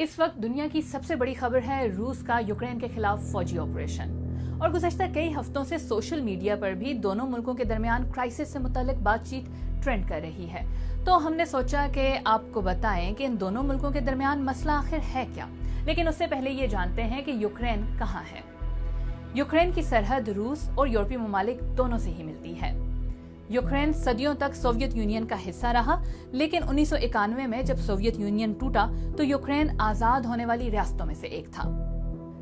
इस वक्त दुनिया की सबसे बड़ी खबर है रूस का यूक्रेन के खिलाफ फौजी ऑपरेशन। और गुज़श्ता कई हफ्तों से सोशल मीडिया पर भी दोनों मुल्कों के दरमियान क्राइसिस से मुताल्लिक बातचीत ट्रेंड कर रही है। तो हमने सोचा कि आपको बताएं कि इन दोनों मुल्कों के दरमियान मसला आखिर है क्या। लेकिन उससे पहले ये जानते हैं कि यूक्रेन कहाँ है। यूक्रेन की सरहद रूस और यूरोपीय ममालिक दोनों से ही मिलती है। यूक्रेन सदियों तक सोवियत यूनियन का हिस्सा रहा, लेकिन 1991 में जब सोवियत यूनियन टूटा तो यूक्रेन आजाद होने वाली रियासतों में से एक था।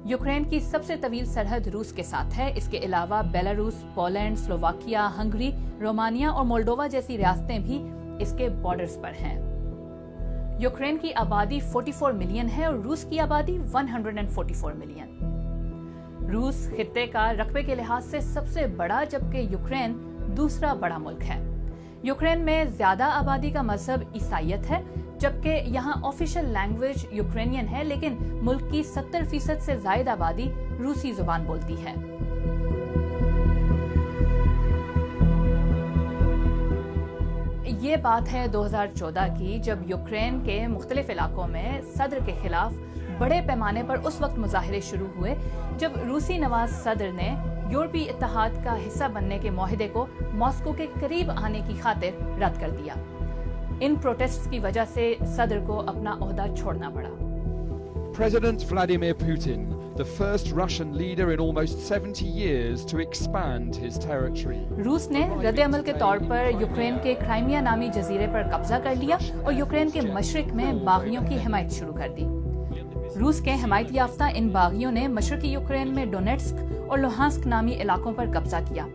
यूक्रेन की सबसे तवील सरहद रूस के साथ है। इसके अलावा Belarus, Poland, Slovakia, Hungary, Romania और मोल्डोवा जैसी रियासतें भी इसके बॉर्डर्स पर हैं। यूक्रेन की आबादी 44 मिलियन है और रूस की आबादी 144 मिलियन। रूस खित्ते का रकबे के लिहाज से सबसे बड़ा, जबकि यूक्रेन दूसरा बड़ा मुल्क है। यूक्रेन में ज्यादा आबादी का मजहब ईसाईयत है, जबकि यहाँ ऑफिशियल लैंग्वेज यूक्रेनियन है, लेकिन मुल्क की 70% से ज्यादा आबादी रूसी जुबान बोलती है। ये बात है 2014 की, जब यूक्रेन के मुख्तलिफ इलाकों में सदर के खिलाफ बड़े पैमाने पर उस वक्त मुजाहिरे शुरू हुए जब रूसी नवाज सदर ने यूरोपीय इत्तेहाद का हिस्सा बनने के मुआहदे को मॉस्को के करीब आने की खातिर रद्द कर दिया। इन प्रोटेस्ट्स की वजह से सदर को अपना ओहदा छोड़ना पड़ा। President Vladimir Putin, the first Russian leader in almost 70 years to expand his territory. रूस ने रद्द-ए-अमल के तौर पर यूक्रेन के क्राइमिया नामी जजीरे पर कब्जा कर लिया और यूक्रेन के मशरिक में बागियों की हिमायत शुरू कर दी। रूस के हिमायत याफ्ता इन बागियों ने मशरकी यूक्रेन में डोनेट्स्क और लुहांस्क नामी इलाकों पर कब्जा किया।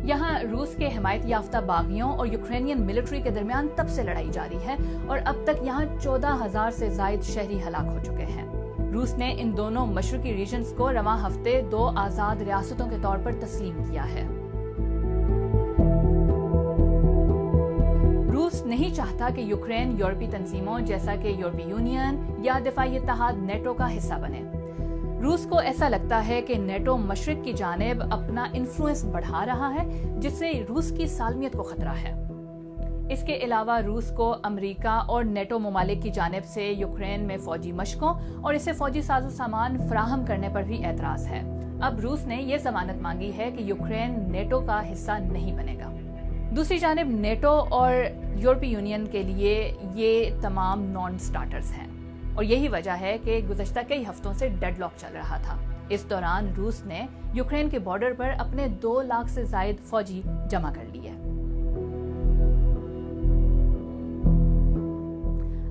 यहाँ रूस के हिमायत याफ्ता बागियों और यूक्रेनियन मिलिट्री के दरमियान तब से लड़ाई जारी है और अब तक यहाँ 14,000 से जायद शहरी हलाक हो चुके हैं। रूस ने इन दोनों मशरकी रीजन्स को रवां हफ्ते 2 आजाद रियासतों के तौर पर तस्लीम किया है। रूस नहीं चाहता कि यूक्रेन यूरोपीय तंजीमों जैसा कि यूरोपीय यूनियन या दिफाई इत्तेहाद नेटो का हिस्सा बने। रूस को ऐसा लगता है कि नेटो मशरिक की जानिब अपना इन्फ्लुएंस बढ़ा रहा है, जिससे रूस की सालमियत को खतरा है। इसके अलावा रूस को अमेरिका और नेटो ममालिक की जानिब से यूक्रेन में फौजी मशकों और इसे फौजी साजो सामान फराहम करने पर भी एतराज है। अब रूस ने यह जमानत मांगी है कि यूक्रेन नेटो का हिस्सा नहीं बनेगा। दूसरी जानिब नेटो और यूरोपीय यूनियन के लिए ये तमाम नॉन स्टार्टर्स हैं और यही वजह है कि गुज़श्ता कई हफ्तों से डेडलॉक चल रहा था। इस दौरान रूस ने यूक्रेन के बॉर्डर पर अपने 2 लाख से जायद फौजी जमा कर लिए।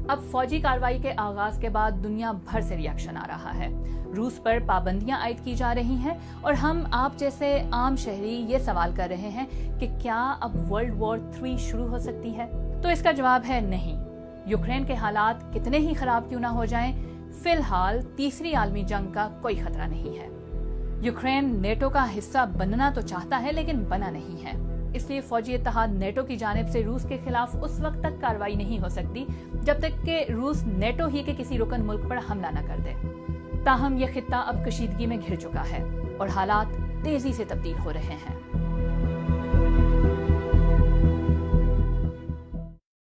अब फौजी कार्रवाई के आगाज के बाद दुनिया भर से रिएक्शन आ रहा है। रूस पर पाबंदियां आयद की जा रही हैं और हम आप जैसे आम शहरी ये सवाल कर रहे हैं कि क्या अब वर्ल्ड वॉर 3 शुरू हो सकती है? तो इसका जवाब है नहीं। यूक्रेन के हालात कितने ही खराब क्यों ना हो जाएं, फिलहाल तीसरी आलमी जंग का कोई खतरा नहीं है। यूक्रेन नेटो का हिस्सा बनना तो चाहता है, लेकिन बना नहीं है। इसलिए फौजी इत्तेहाद नेटो की जानिब से रूस के खिलाफ उस वक्त तक कार्रवाई नहीं हो सकती जब तक कि रूस नेटो ही के किसी रुकन मुल्क पर हमला न कर दे। ताहम यह खित्ता अब कशीदगी में घिर चुका है और हालात तेजी से तब्दील हो रहे हैं।